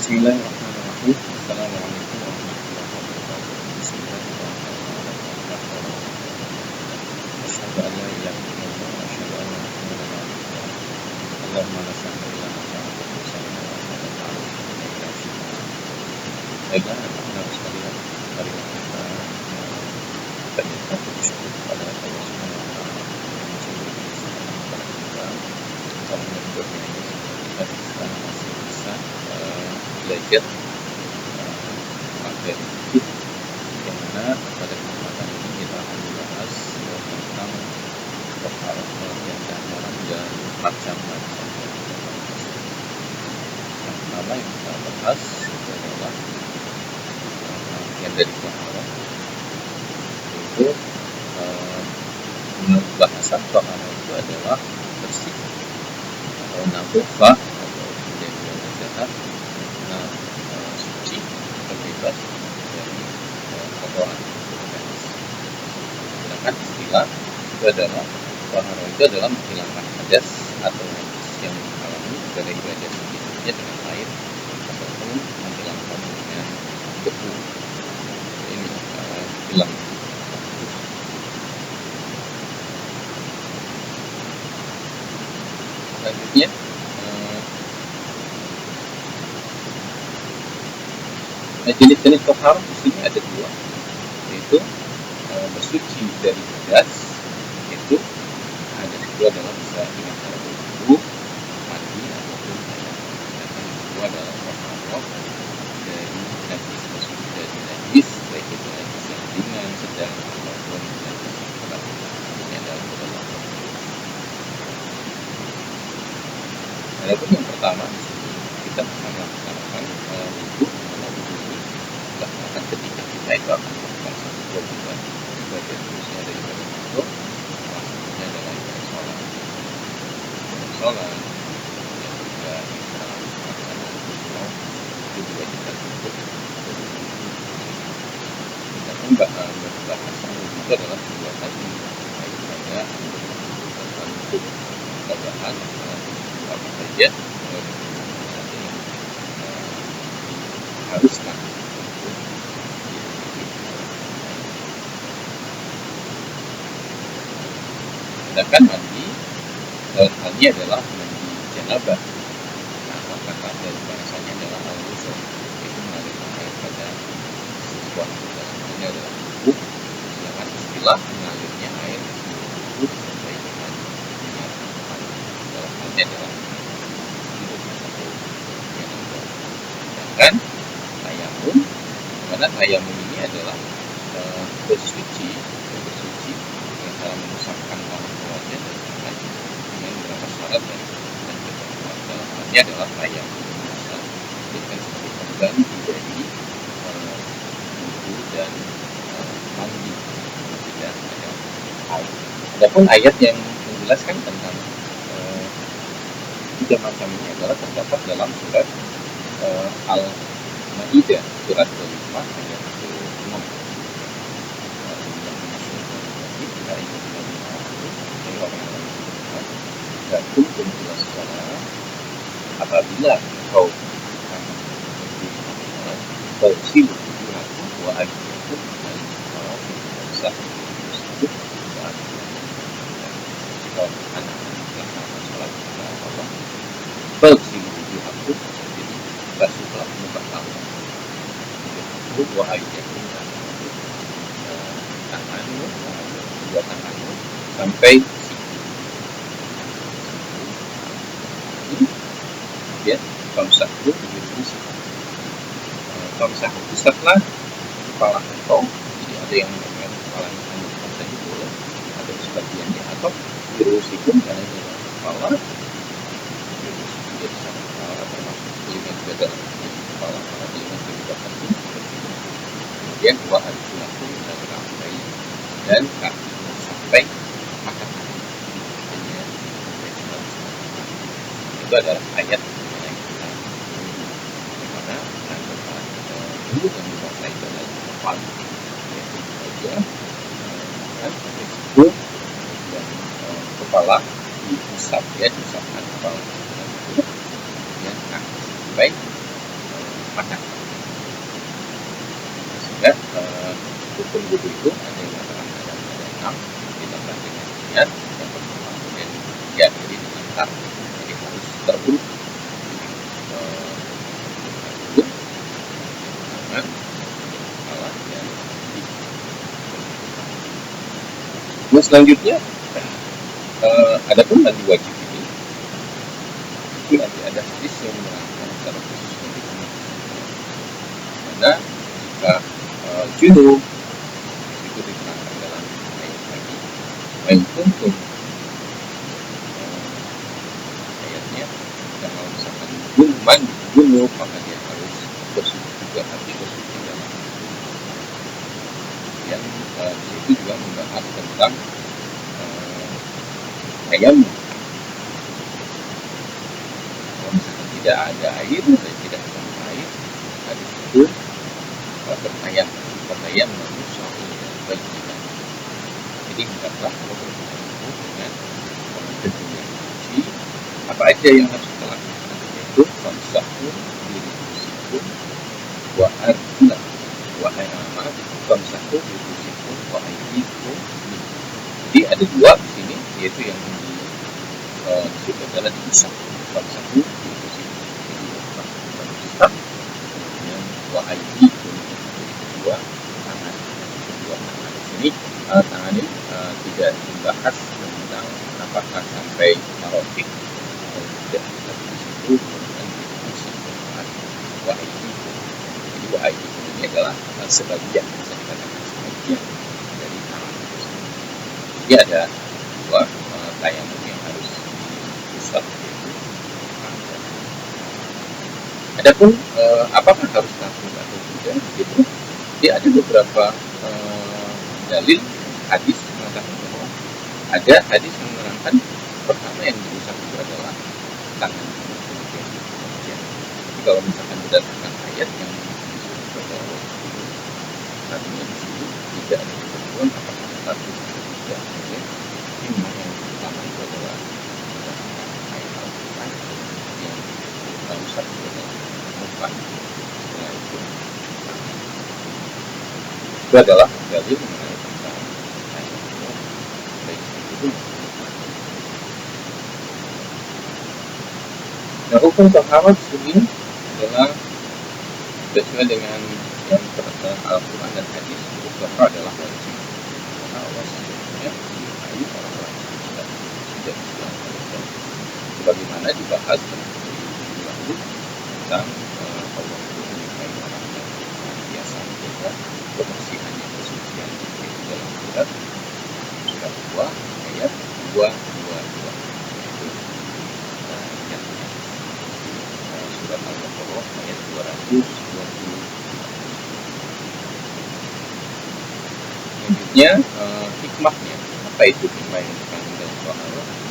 Bismillahirrahmanirrahim. Assalamualaikum warahmatullahi wabarakatuh. Bismillahirrahmanirrahim. Asyhadu an la ilaha illallah wa asyhadu anna Muhammadan rasulullah. Allahumma la sahla illa ma ja'altahu sahlan wa anta taj'alul hazana idza syi'ta. Baiklah, anak-anak sekalian, marilah kita berdoa bersyukur kepada Allah Subhanahu wa taala yang masih memberi kesempatan kepada kita dalam hidup ini. Kita sekarang masih bisa belajar materi fikih, yang mana pada kesempatan ini kita akan membahas tentang pengertian keamanan dan macam-macam. Yang pertama yang kita bahas itu adalah pengertian dari toharoh, yaitu menurut bahasa toharoh itu adalah bersih atau nadhofah atau tidak jahat, suci, terbebas dari kotoran. Sedangkan istilah itu adalah toharoh itu adalah menghilangkan hadas atau najis yang dialami dari ibadah sebelumnya dengan air ataupun menghilangkan dengan debu. Ini hilang. Selanjutnya jenis-jenis toharoh di sini ada dua, yaitu bersuci dari hadas. Itu hadas itu adalah bisa dengan cara berwudu, mandi ataupun hadas. Sedangkan yang kedua adalah toharoh dari najis, bersuci dari najis, baik itu najis yang ringan, sedang ataupun najis yang berat. Ini adalah beberapa. Adapun yang pertama di sini kita akan melaksanakan wudu. Bahkan ketika kita itu akan melakukan satu kewajiban ibadah khususnya dari ibadah wudu, salah satunya adalah ibadah sholat. Yang juga kita melaksanakan wudu, itu juga kita tutup. Kita pun berbahasa wudu itu adalah perbuatan baik pada untuk tambahan apa saja yang haruskan. Sedangkan mandi dalam hal ini adalah mandi janabah. Nah, maka dari bahasanya adalah al-ghusl, yaitu mengalirkan air pada sesuatu. Dalam hal ini adalah tubuh. Sedangkan istilah mengalirnya air di seluruh tubuh sampai dengan dalam hal ini adalah hidup atau janabah. Sedangkan tayamum, karena tayamum ini adalah bersuci dengan cara mengusapkan tangan wajah dan tangan dengan beberapa syarat dan ketentuan. Dalam hal ini adalah tayamum bisa dijadikan sebagai pengganti dari wudu dan mandi tidak ada air. Adapun ayat yang menjelaskan tentang tiga macam ini adalah terdapat dalam surat Al-Maidah, surat ke-5 ayat ke-6. Dan hukum jelas sekolah apabila kau bersih tujuanku wa ayyakum dan kalau sah tersebut dan kalau anak-anak yang akan sholat Allah bersih tujuanku, jadi basuhlah muka kamu wa ayyakum dan tanganmu, dua tanganmu sampai kemudian famsahu biru'usikum. Famsahu pusatlah kepala engkau. Jadi ada yang mengatakan kepalanya hanya saja boleh, ada sebagiannya, atau biru'usikum karena ini kepala. Biru'usikum jadi sama kepala, termasuk telinga juga dalam kepala, karena telinga juga penting. Kemudian wa arjulakum dan sampai dan kakimu sampai mata kaki. Itu adalah ayat yang kita dimana anggapan dulu dan bahasa itu adalah kepala, yaitu wajah, tangan, itu dan kepala diusap, ya diusapkan kepala, kemudian kaki sampai makan. Sehingga hukum wudhu itu ada yang mengatakan ada 6, ditambah dengan niat, yang pertama kemudian diakhiri dengan tar. Jadi harus terurut wudhu, tangan, kepala, dan kaki. Nah, selanjutnya adapun mandi wajib ini itu nanti ada hadis yang menerangkan secara khusus bagaimana. Karena jika junub itu diterangkan dalam ayat tadi, ayat kuntum ayatnya, dan kalau misalkan mandi junub maka dia harus bersuci juga, tapi bersuci dalam yang itu juga membahas tentang tayamum. Kalau misalkan tidak ada air dan tidak ketemu air, hadis itu bertayamum bagi kita. Jadi hendaklah kalau bertayamum dengan gedung yang suci, apa aja yang harus kita lakukan, yaitu famsahu biru'usikum wa arjulakum wa famsahu biru'usikum wa aydikum. Jadi ada dua di sini, yaitu yang disebut adalah diusap, famsahu biru'usikum, kemudian wa aydikum, kedua tangan. Di sini tangan ini tidak dibahas tentang apakah sampai marofik atau tidak, tapi di situ kemudian diusap wa aydikum. Jadi wa aydikum ini adalah sebagian, bisa dikatakan sebagian dari tangan tersebut. Jadi ada dua tayamum yang harus diusap, yaitu tangan. Adapun apakah harus langsung atau tidak, gitu. Jadi ada beberapa dalil hadis mengatakan bahwa ada hadis yang menerangkan pertama yang diusap itu adalah tangan, kemudian. Jadi kalau misalkan berdasarkan ayat yang disebut bahwa artinya di situ tidak ada ketentuan apakah satu atau tidak. Ini yang pertama itu adalah berdasarkan ayat Al-Quran yang diusap itu adalah muka. Setelah itu adalah dalil mengenai tentang ayat itu, baik itu. Nah, hukum taharat di sini adalah sesuai dengan yang terdapat Al-Quran dan hadis. Hukum taharat adalah wajib, karena Allah sebetulnya menyukai orang-orang yang tidak Islam. Sebagaimana dibahas di lalu tentang Allah itu menyukai orang yang biasa menjaga kebersihan yang kesucian, itu dalam surat 2 ayat 222, itu surat Al-Baqarah ayat 220. Selanjutnya hikmahnya, apa itu hikmah yang dikandung dalam surah Al-Baqarah?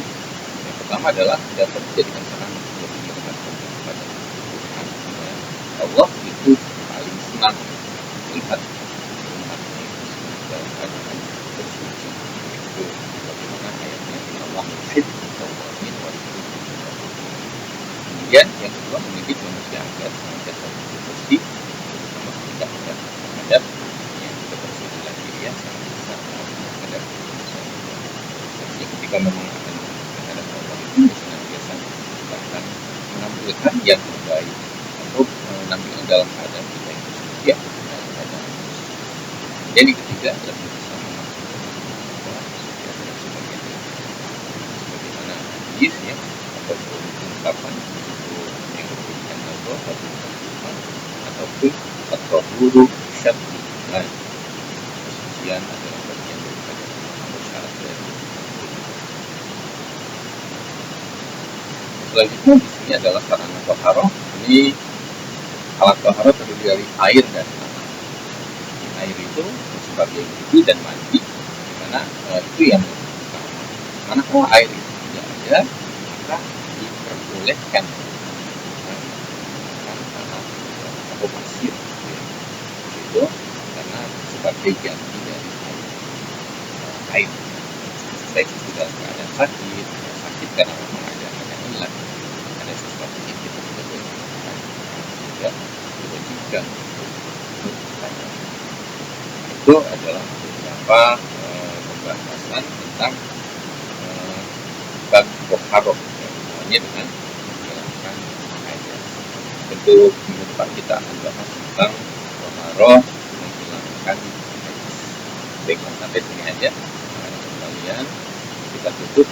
Yang pertama adalah dapat dijadikan sarana untuk mendekatkan kepada Tuhan. Allah itu paling senang melihat umatnya itu dalam keadaan bersuci. Itu bagaimana ayatnya, Allah yuhibbu tawwabin wa yuhibbu al-mutatahhirin. Kemudian yang kedua, mendidik manusia agar senantiasa bersih, terutama ketika terhadap yang kebersihan lahiriah, senantiasa terhadap kebersihan. Jadi ketika memang akan terhadap Allah itu senantiasa bahkan menampilkan yang terbaik atau menampilkan dalam keadaan kita yang suci, ya, dalam keadaan bersih. Jadi ketiga adalah bisa memastikan bahwa sebagian sebagaimana hadis, ya, atau ungkapan itu yang memberikan Allah atau Tuhan, ataupun at-tahuru syar'i iman, kesucian adalah bagian daripada syarat dari iman. Selanjutnya di sini adalah sarana taharah. Ini alat taharah terdiri dari air dan tanah. Air itu sebagai wudhu dan mandi, dimana itu yang utama. Manakala air itu tidak ada, maka diperbolehkan menggunakan tanah atau pasir, itu karena sebagai ganti dari air. Baik itu dalam keadaan sakit karena memang ada illat, ada sesuatu yang kita tidak boleh melakukan, juga dibagikan untuk masyarakat. Itu adalah beberapa pembahasan tentang bab muharram, hubungannya dengan menjalankan hajat. Untuk minggu depan kita akan bahas tentang muharram menghilangkan najis. Baiklah, sampai sini aja sekalian kita tutup